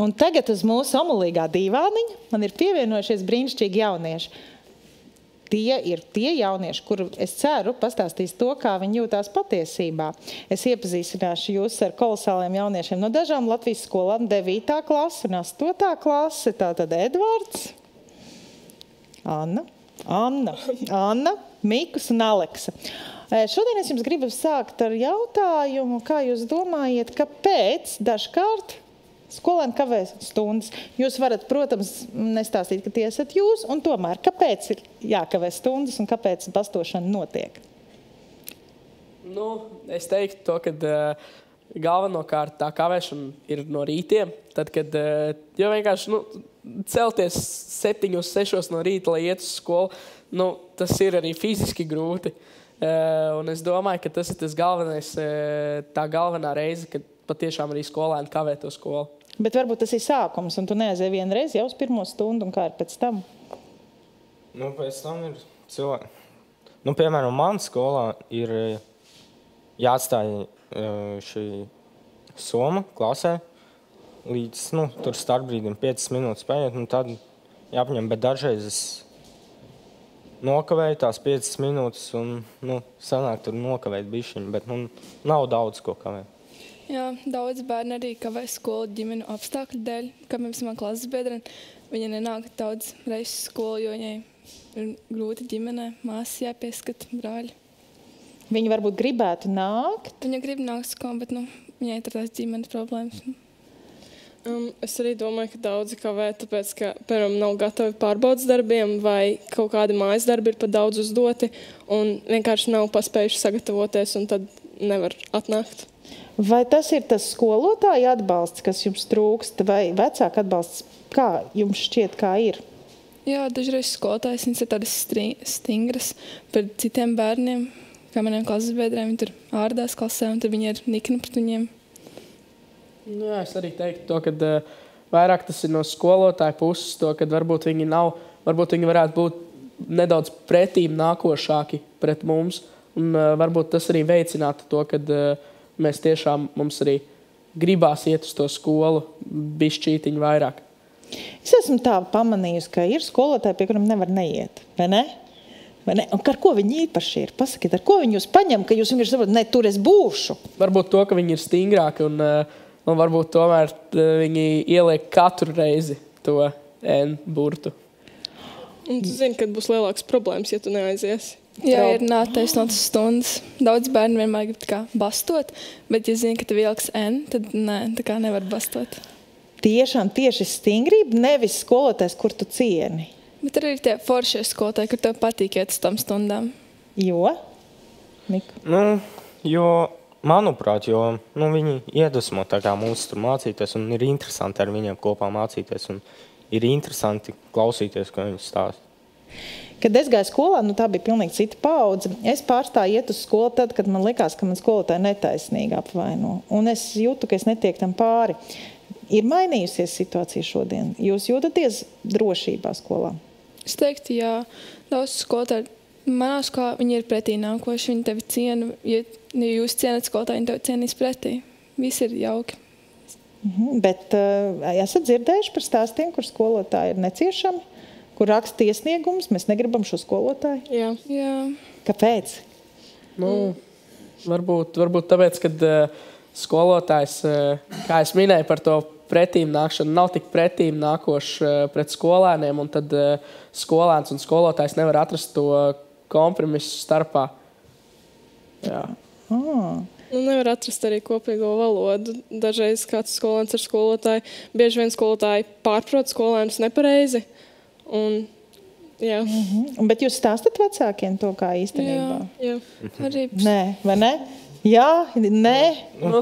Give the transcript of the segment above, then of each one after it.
Un tagad uz mūsu omulīgā dīvāniņa man ir pievienojušies brīnišķīgi jaunieši. Tie ir tie jaunieši, kuri, es ceru, pastāstīs to, kā viņi jūtās patiesībā. Es iepazīstināšu jūs ar kolosāliem jauniešiem no dažām Latvijas skolām, 9. klase un 8. klase. Tātad Edvards, Anna, Mikus un Aleksa. Šodien es jums gribu sākt ar jautājumu, kā jūs domājat, kāpēc dažkārt skolēni kavē stundas. Jūs varat, protams, nestāstīt, ka tie esat jūs, un tomēr, kāpēc ir jākavē stundas un kāpēc bastošana notiek? Nu, es teiktu to, ka galvenokārt tā kavēšana ir no rītiem, tad, kad jo vienkārši celties 7, 6 no rīta, lai iet uz skolu, tas ir arī fiziski grūti. Un es domāju, ka tas ir tas galvenais, tā galvenā reize, kad patiešām arī skolēni kavē to skolu. Bet varbūt tas ir sākums, un tu neaizēji vienreiz jau uz 1. stundu, un kā ir pēc tam? Pēc tam ir cilvēki. Piemēram, man skolā ir jāatstāj šī soma klasē līdz, tur starpbrīdim 5 minūtes paiet, tad jāpaņem, bet dažreiz es nokavēju tās 5 minūtes, un, sanāk tur nokavēt bišķiņu, bet, nav daudz ko kavēt. Jā, daudz bērni arī kavē skolu ģimenu apstākļu dēļ, kā mēs man klases biedreni. Viņa nenāk daudz reizes skolu, jo viņai ir grūti ģimenē, māsas jāpieskat, brāļi. Viņa varbūt gribētu nākt? Viņa grib nākt skolu, bet viņai ir tās ģimenes problēmas. Es arī domāju, ka daudzi kavē, tāpēc, ka, piemēram, nav gatavi pārbaudas darbiem vai kaut kādi mājas darbi ir par daudz uzdoti un vienkārši nav paspējuši sagatavoties un tad nevar atnākt. Vai tas ir tas skolotāja atbalsts, kas jums trūkst, vai vecāka atbalsts? Kā jums šķiet, kā ir? Jā, dažreiz skolotājs viņas ir tādas stingras par citiem bērniem, kā maniem klases biedriem. Viņi tur ārdās klasē, un tad viņi ir nikni pret viņiem. Jā, es arī teiktu to, ka vairāk tas ir no skolotāja puses, to, ka varbūt viņi varētu būt nedaudz pretīm nākošāki pret mums, un varbūt tas arī veicinātu to, ka mēs tiešām mums arī gribās iet uz to skolu bišķītiņu vairāk. Es esmu tā pamanījusi, ka ir skolotāji, pie kuriem nevar neiet, vai ne? Un ar ko viņi īpaši ir? Pasakiet, ar ko viņi jūs paņem, ka jūs vienkārši saprotat, ne, tur es būšu? Varbūt to, ka viņi ir stingrāki un varbūt tomēr viņi ieliek katru reizi to N burtu. Un tu zini, kad būs lielāks problēmas, ja tu neaiziesi. Jā, ir neattaisnotas stundas. Daudz bērni vienmēr grib tā kā bastot, bet ja zini, ka tev ieliks N, tad tā kā nevar bastot. Tiešām tieši stingrība, nevis skolotājs, kur tu cieni. Bet arī ir tie foršie skolotāji, kur tev patīk iet uz tam stundām. Jo? Miku? Manuprāt, viņi iedvesmo tā kā mūs tur mācīties, un ir interesanti ar viņiem kopā mācīties, un ir interesanti klausīties, ko viņi stāsta. Kad es gāju skolā, tā bija pilnīgi cita paudze. Es pārstāju iet uz skolu tad, kad man likās, ka man skolotāji netaisnīgi apvaino. Un es jūtu, ka es netieku tam pāri. Ir mainījusies situācija šodien. Jūs jūtaties drošībā skolā? Es teiktu, jā. Daudz skolotāji, manā skolā viņi ir pretī nākoši, viņi tevi ciena. Ja jūs cienat skolotāji, viņi tevi cienīs pretī. Viss ir jauki. Bet esat dzirdējuši par stāstiem, kur skolotāji ir neciešami? Kur raksta iesniegumus, mēs negribam šo skolotāju? Jā. Kāpēc? Varbūt tāpēc, kad skolotājs, kā es minēju par to pretīm nākšanu, nav tik pretīm nākošs pret skolēniem, un tad skolēns un skolotājs nevar atrast to kompromisu starpā. Jā. Nevar atrast arī kopīgo valodu. Dažreiz kāds skolēns ar skolotāju, bieži vien skolotāji pārprot skolēnus nepareizi. Jā. Bet jūs stāstat vecākiem to, kā īstenībā? Jā. Arī. Nē, vai ne? Jā, nē.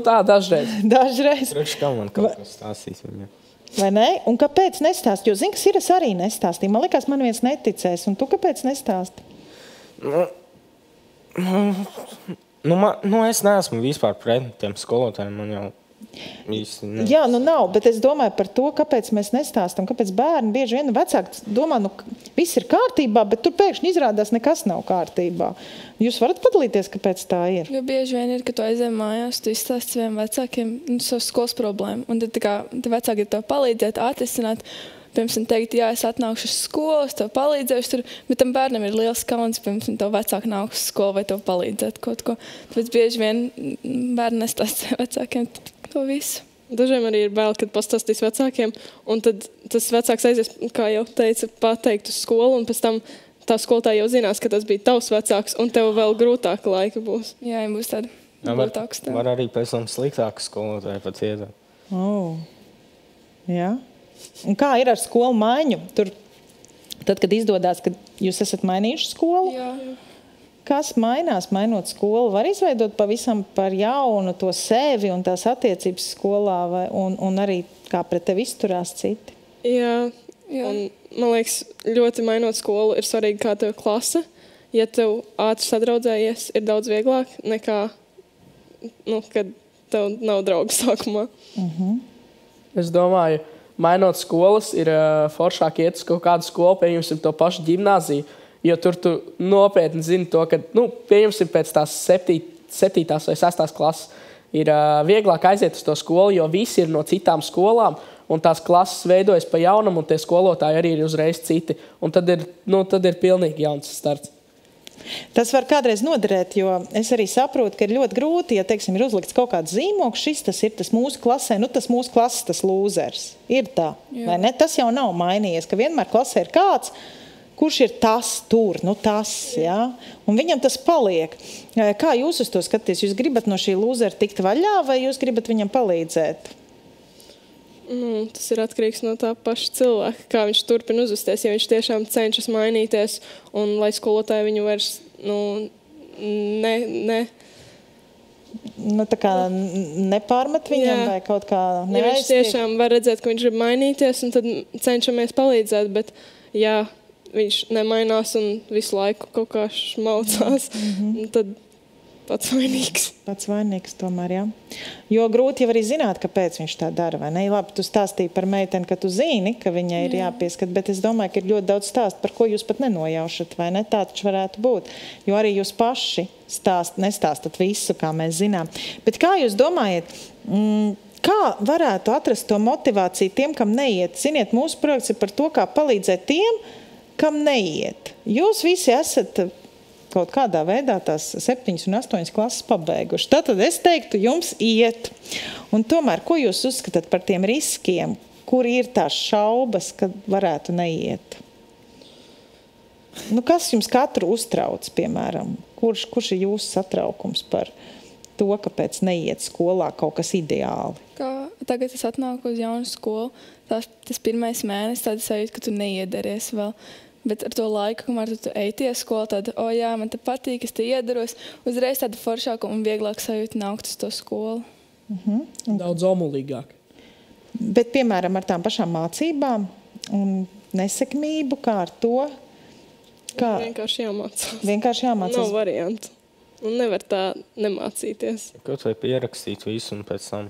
Tā dažreiz. Dažreiz. Priekš kā man kaut kas stāstīs viņam. Vai ne? Un kāpēc nestāst? Jo zini, kas ir, es arī nestāstīju. Man likās, man viens neticēs. Un tu kāpēc nestāsti? Es neesmu vispār pret tiem skolotājiem. Man jau Jā, nu nav, bet es domāju par to, kāpēc mēs nestāstam, kāpēc bērni bieži vien vecāki domā, nu viss ir kārtībā, bet tur pēkšņi izrādās nekas nav kārtībā. Jūs varat padalīties, kāpēc tā ir? Jo bieži vien ir, ka tu aizēj mājās, tu izstāsti saviem vecākiem savu skolas problēmu, un tad te vecāki ir tev palīdzēt, atrisināt. Piemēram, teikt, jā, es atnākšu uz skolu, es tev palīdzēšu tur, bet tam bērnam ir liels kauns, piemēram, tev vecāki nāk uz skolu vai tev palīdzēt kaut ko. Tāpēc bieži vien bērni nestāsta vecākiem to visu. Dažiem arī ir bail, kad pastāstīs vecākiem, un tad tas vecāks aizies, kā jau teica, pateikt uz skolu, un pēc tam tā skolotāja jau zinās, ka tas bija tavs vecāks, un tev vēl grūtāka laika būs. Jā, ja būs tāda grūtāka stāva. Var arī pēc tam sliktāka skolotāja pat iedot. Jā. Un kā ir ar skolu maiņu? Tur, tad, kad izdodās, kad jūs esat mainījuši skolu, Jā. Kas mainās, mainot skolu? Var izveidot pavisam par jaunu to sevi un tās attiecības skolā, un arī kā pret tevi izturās citi? Jā. Un, man liekas, ļoti mainot skolu ir svarīgi, kā tev klase. Ja tev ātri sadraudzējies, ir daudz vieglāk nekā, kad tev nav draugu sākumā. Es domāju, mainot skolas, ir foršāk iet uz kaut kādu skolu, pieņemsim to pašu ģimnāziju, jo tur tu nopietni zini to, ka, pieņemsim pēc tās 7. vai 6. klases, ir vieglāk aiziet uz to skolu, jo visi ir no citām skolām, un tās klases veidojas pa jaunam, un tie skolotāji arī ir uzreiz citi. Un tad ir pilnīgi jauns starts. Tas var kādreiz noderēt, jo es arī saprotu, ka ir ļoti grūti, ja, teiksim, ir uzlikts kaut kāds zīmoks, tas ir tas mūsu klasē, tas mūsu klases, tas lūzers. Ir tā, vai ne? Tas jau nav mainījies, ka vienmēr klasē ir kāds, kurš ir tas tur, tas, jā? Un viņam tas paliek. Kā jūs uz to skaties? Jūs gribat no šī lūzera tikt vaļā, vai jūs gribat viņam palīdzēt? Tas ir atkarīgs no tā paša cilvēka, kā viņš turpina uzvesties. Ja viņš tiešām cenšas mainīties, un lai skolotāji viņu vairs tā kā nepārmet viņam, vai kaut kā neaiztiek? Ja viņš tiešām var redzēt, ka viņš grib mainīties, un tad cenšamies palīdzēt, bet ja viņš nemainās un visu laiku kaut kā šmaucās, tad pats vainīgs. Pats vainīgs tomēr, jā. Jo grūti jau arī zināt, kāpēc viņš tā dara, vai ne? Labi, tu stāstīji par meiteni, ka tu zini, ka viņai ir jāpieskat, bet es domāju, ka ir ļoti daudz stāstu, par ko jūs pat nenojaušat, vai ne? Tā taču varētu būt. Jo arī jūs paši nestāstat visu, kā mēs zinām. Bet kā jūs domājat, kā varētu atrast to motivāciju tiem, kam neiet? Ziniet, mūsu projekts ir par to, kā palīdzēt tiem, kam neiet. Jūs visi esat kaut kādā veidā tās 7 un 8 klases pabeiguši. Tātad es teiktu, jums iet. Un tomēr, ko jūs uzskatāt par tiem riskiem, kur ir tās šaubas, kad varētu neiet? Kas jums katru uztrauc, piemēram? Kurš ir jūsu satraukums par to, kāpēc neiet skolā kaut kas ideāli? Tagad es atnāku uz jaunu skolu. Tas pirmais mēnesis tāda sajūta, ka tu neiederēs vēl. Bet ar to laiku, kamēr tu ejties skolā, tad, jā, man te patīk, es te iedaros, uzreiz tāda foršāka un vieglāk sajūta nākt uz to skolu. Daudz omulīgāk. Bet, piemēram, ar tām pašām mācībām un nesekmību, kā ar to? Vienkārši jāmācās. Vienkārši jāmācās. Nav variantu. Un nevar tā nemācīties. Kaut vai pierakstīt visu un pēc tam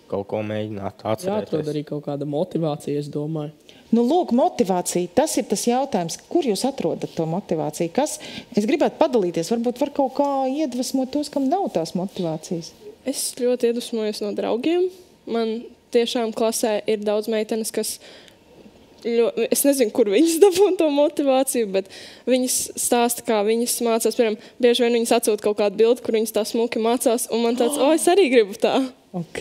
kaut ko mēģināt atcerēties. Jāatrod arī kaut kāda motivācija, es domāju. Lūk, motivācija, tas ir tas jautājums, kur jūs atrodat to motivāciju? Es gribētu padalīties, varbūt var kaut kā iedvesmot tos, kam nav tās motivācijas. Es ļoti iedvesmojos no draugiem. Man tiešām klasē ir daudz meitenes, kas, es nezinu, kur viņas dabūna to motivāciju, bet viņas stāsta, kā viņas mācās. Piemēram, bieži vien viņas atsūta kaut kādu bildi, kur viņas tā smuki mācās, un man tāds, es arī gribu tā. Ok.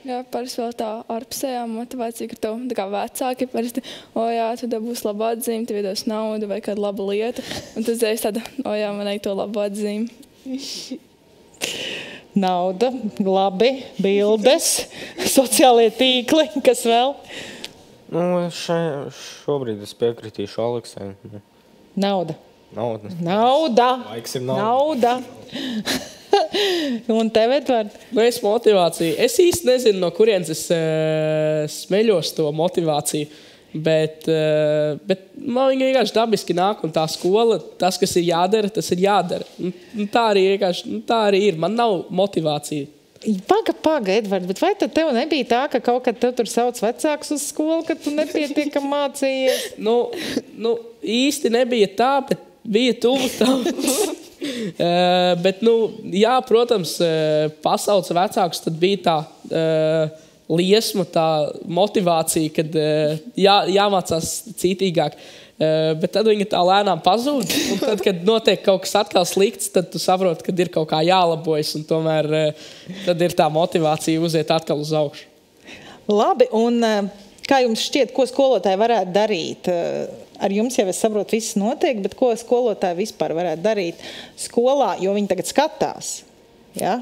Jā, parasti vēl tā ārpusējā motivācija, ka tev tā kā vecāki parasti, jā, tu dabūs labu atzīmi, tev iedos naudu vai kādu labu lietu. Un tu uzreiz tāda, jā, man ej to labu atzīmi. Nauda, labi, bildes, sociālie tīkli, kas vēl? Šobrīd es piekritīšu Aleksai. Nauda. Nauda. Laiks ir nauda. Un tev, Edvard? Es motivāciju. Es īsti nezinu, no kurienes es smeļos to motivāciju, bet man viņa vienkārši dabiski nāk, un tā skola, tas, kas ir jādara, tas ir jādara. Tā arī ir. Man nav motivācija. Paga, Edvard, bet vai tad tev nebija tā, ka kaut kad tev tur sauc vecāks uz skolu, ka tu nepietiekam mācījies? Īsti nebija tā, bet bija tuvu tam. Bet, jā, protams, pasaules vecāks, tad bija tā liesma, tā motivācija, kad jāmācās citīgāk. Bet tad viņa tā lēnām pazūd. Un tad, kad notiek kaut kas atkal slikts, tad tu saproti, ka ir kaut kā jālabojas. Un tomēr tad ir tā motivācija uziet atkal uz augšu. Labi, un kā jums šķiet, ko skolotāji varētu darīt? Ar jums jau es saprotu, viss notiek, bet ko skolotāji vispār varētu darīt skolā, jo viņi tagad skatās? Ja?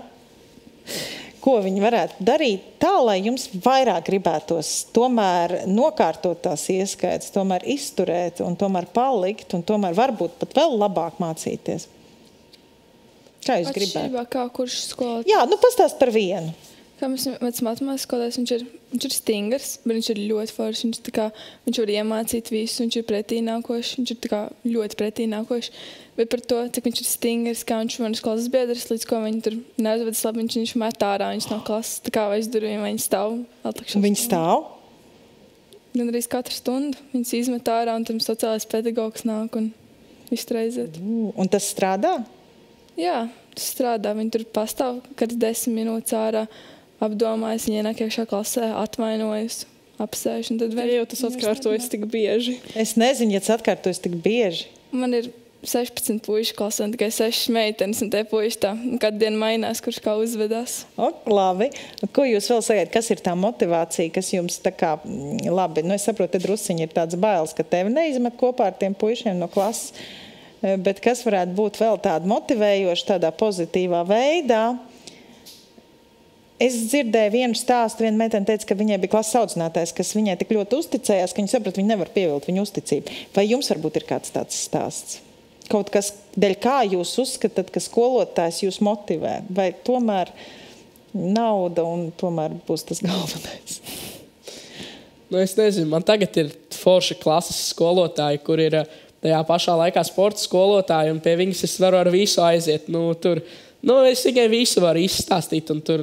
Ko viņi varētu darīt tā, lai jums vairāk gribētos tomēr nokārtot tās ieskaitas, tomēr izturēt un tomēr palikt un tomēr varbūt pat vēl labāk mācīties? Kā jūs gribētu? Atšķirībā, kā kurš skolotājs? Jā, pastāst par vienu. Kā mēs matemātikas skolotājs, viņš ir stingrs, bet viņš ir ļoti foršs. Viņš var iemācīt visu, viņš ir pretīnākošs, viņš ir ļoti pretīnākošs. Bet par to, cik viņš ir stingrs, kā viņš manas klases biedrs, līdz ko viņi tur neuzvedas labi, viņš met ārā, viņš no klases, tā kā aiz durvīm, viņi stāv. Viņi stāv? Gan arī katru stundu. Viņus izmet ārā, un tam sociālais pedagogs nāk un iztreizēt. Un tas strādā? Jā, tas strādā. Viņi tur pastāv, kad 10 minūtes ārā apdomājas, viņa ienāk iekšā klasē, atvainojas, apsēž. Jau tas atkārtojas tik bieži. Es nezinu, ja tas atkārtojas tik bieži. Man ir 16 puiši klasē, un tikai 6 meitenes, un tie puiši tā katru dienu mainās, kurš kā uzvedās. Labi. Ko jūs vēl sagaidat? Kas ir tā motivācija, kas jums tā kā labi? Es saprotu, te drusciņi ir tāds bailes, ka tevi neizmet kopā ar tiem puišiem no klases, bet kas varētu būt vēl tāda motivējoša, tādā pozitīvā veidā? Es dzirdēju vienu stāstu, viena meitene teica, ka viņai bija klases audzinātājs, kas viņai tik ļoti uzticējās, ka viņa saprata, viņa nevar pievilt viņu uzticību. Vai jums varbūt ir kāds tāds stāsts? Kaut kas, dēļ kā jūs uzskatāt, ka skolotājs jūs motivē? Vai tomēr nauda un tomēr būs tas galvenais? Es nezinu, man tagad ir forši klases skolotāji, kur ir tajā pašā laikā sporta skolotāji, un pie viņas es varu ar visu aiziet. Es viņai visu varu izstāstīt, un tur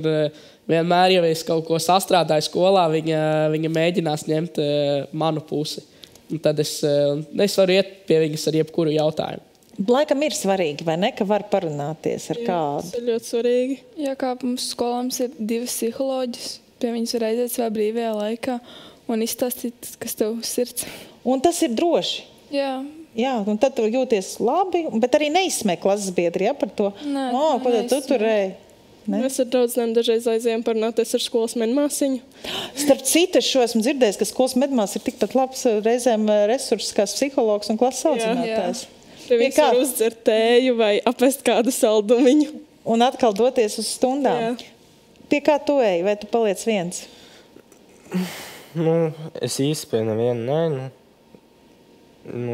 vienmēr, ja es kaut ko sastrādāju skolā, viņa mēģinās ņemt manu pusi. Un tad es varu iet pie viņas ar jebkuru jautājumu. Laikam ir svarīgi, vai ne, ka var parunāties ar kādu? Tas ir ļoti svarīgi. Jā, kā mums skolām ir 2 psiholoģis, pie viņas var aiziet savā brīvajā laikā un izstāstīt, kas tev sirds. Un tas ir droši? Jā, un tad tu jūties labi, bet arī neizsmē klases biedri, par to. Nē, ko tad tu turēji? Mēs ar draudzenēm dažreiz aizējām parunāties ar skolas medmāsiņu. Starp citu, es esmu dzirdējis, ka skolas medmās ir tikpat labs reizēm resurss kā psihologs un klases audzinātājs. Pie viņas var uzdzert tēju vai apēst kādu saldumiņu. Un atkal doties uz stundām. Jā. Pie kā tu ej? Vai tu paliec viens? Es īsti pie nevienu,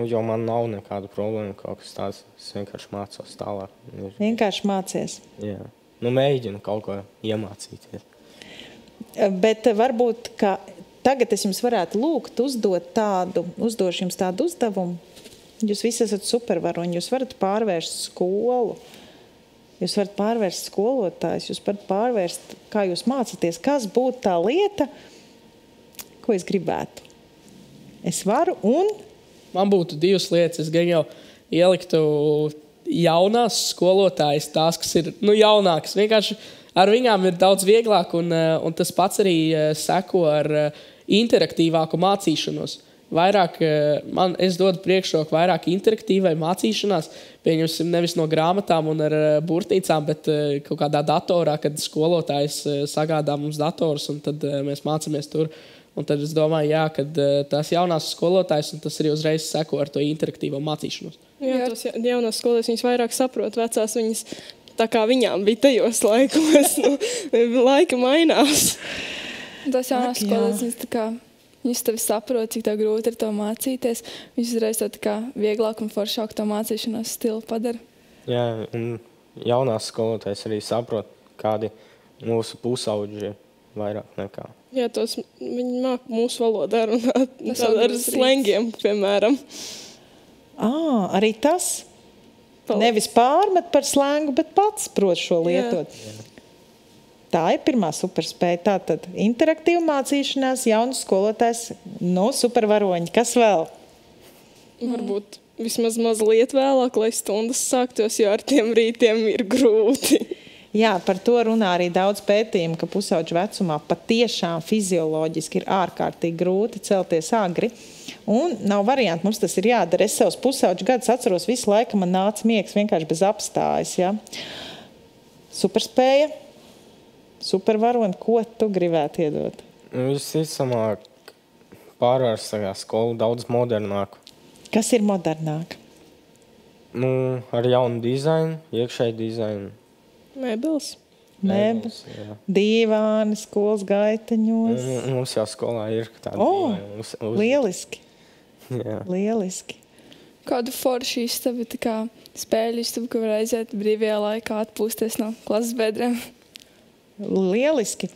jo man nav nekāda problēma, kaut kas tāds. Es vienkārši mācos tālāk. Vienkārši mācies? Jā. Mēģinu kaut ko iemācīties. Bet varbūt, ka tagad es jums varētu lūgt uzdošu jums tādu uzdevumu. Jūs visi esat supervaroņi, jūs varat pārvērst skolu. Jūs varat pārvērst skolotājus, jūs varat pārvērst, kā jūs mācāties, kas būtu tā lieta, ko es gribētu. Es varu un... Man būtu 2 lietas. Es gan jau ieliktu jaunās skolotājas, tās, kas ir jaunākas. Vienkārši ar viņām ir daudz vieglāk, un tas pats arī seko ar interaktīvāku mācīšanos. Es dodu priekšroku vairāk interaktīvai mācīšanās, pieņemsim nevis no grāmatām un ar burtnīcām, bet kaut kādā datorā, kad skolotājs sagādā mums dators, un tad mēs mācāmies tur. Un tad es domāju, ka tās jaunās skolotājs, un tas arī uzreiz seko ar to interaktīvo mācīšanos. Jā, tos jaunās skolotājs viņas vairāk saprot, vecās viņas tā kā viņām bija tajos laikos. Laika mainās. Tas jaunās skolotājs, viņas tevi saprot, cik tā grūti ir to mācīties. Viņas uzreiz tā kā vieglāk un foršāk to mācīšanos stilu padara. Jā, un jaunās skolotājs arī saprot, kādi mūsu pusauģi vairāk nekā. Jā, viņi māk mūsu valodā runāt ar slengiem, piemēram. Arī tas? Nevis pārmet par slengu, bet pats prot šo lietot. Tā ir pirmā superspēja. Tātad interaktīva mācīšanās, jaunas skolotājs, supervaroņi. Kas vēl? Varbūt vismaz mazliet vēlāk, lai stundas sāktos, jo ar tiem rītiem ir grūti. Jā, par to runā arī daudz pētījumu, ka pusauģu vecumā patiešām fizioloģiski ir ārkārtīgi grūti celties agri. Un nav variantu, mums tas ir jādara. Es savus pusauģu gadus atceros, visu laiku man nāca miegs vienkārši bez apstājas. Ja? Superspēja, supervaroni, ko tu gribētu iedot? Visticamāk, pārvērst savā skolu daudz modernāku. Kas ir modernāk? Ar jaunu dizainu, iekšēju dizainu. Mēbeles. Mēbeles, dīvāni, skolas gaiteņos. Mums jau skolā ir tāda dīvaina. Lieliski. Jā. Lieliski. Kādu foršu istabu, tā kā spēļu istabu, ka var aiziet brīvajā laikā atpūsties no klases biedriem? Lieliski.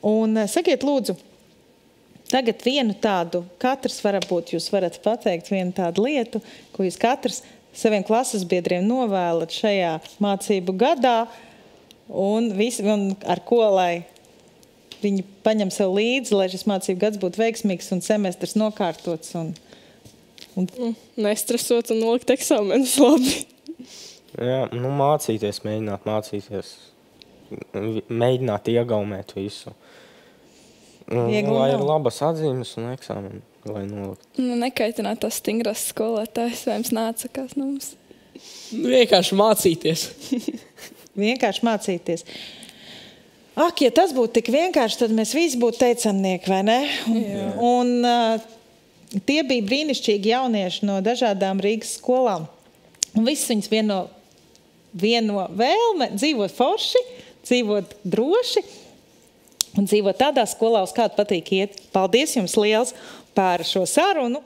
Un sakiet, lūdzu, tagad vienu tādu, katrs varbūt jūs varat pateikt vienu tādu lietu, ko jūs katrs saviem klases biedriem novēlat šajā mācību gadā, un ar ko, lai viņi paņem sev līdzi, lai šis mācību gads būtu veiksmīgs un semestrs nokārtots. Nestresot un nolikt eksāmenus labi. Jā, mācīties, mēģināt mācīties. Mēģināt iegaumēt visu. Lai ir labas atzīmes un eksāmeni, lai nolikt. Nekaitināt tās stingras skolotājs, vai jums nācakās no mums? Vienkārši mācīties. Vienkārši mācīties. Ak, ja tas būtu tik vienkārši, tad mēs visi būtu teicamnieki, vai ne? Un tie bija brīnišķīgi jaunieši no dažādām Rīgas skolām. Un viss viņas vieno vēlme dzīvot forši, dzīvot droši un dzīvot tādā skolā, uz kādu patīk iet. Paldies jums liels par šo sarunu.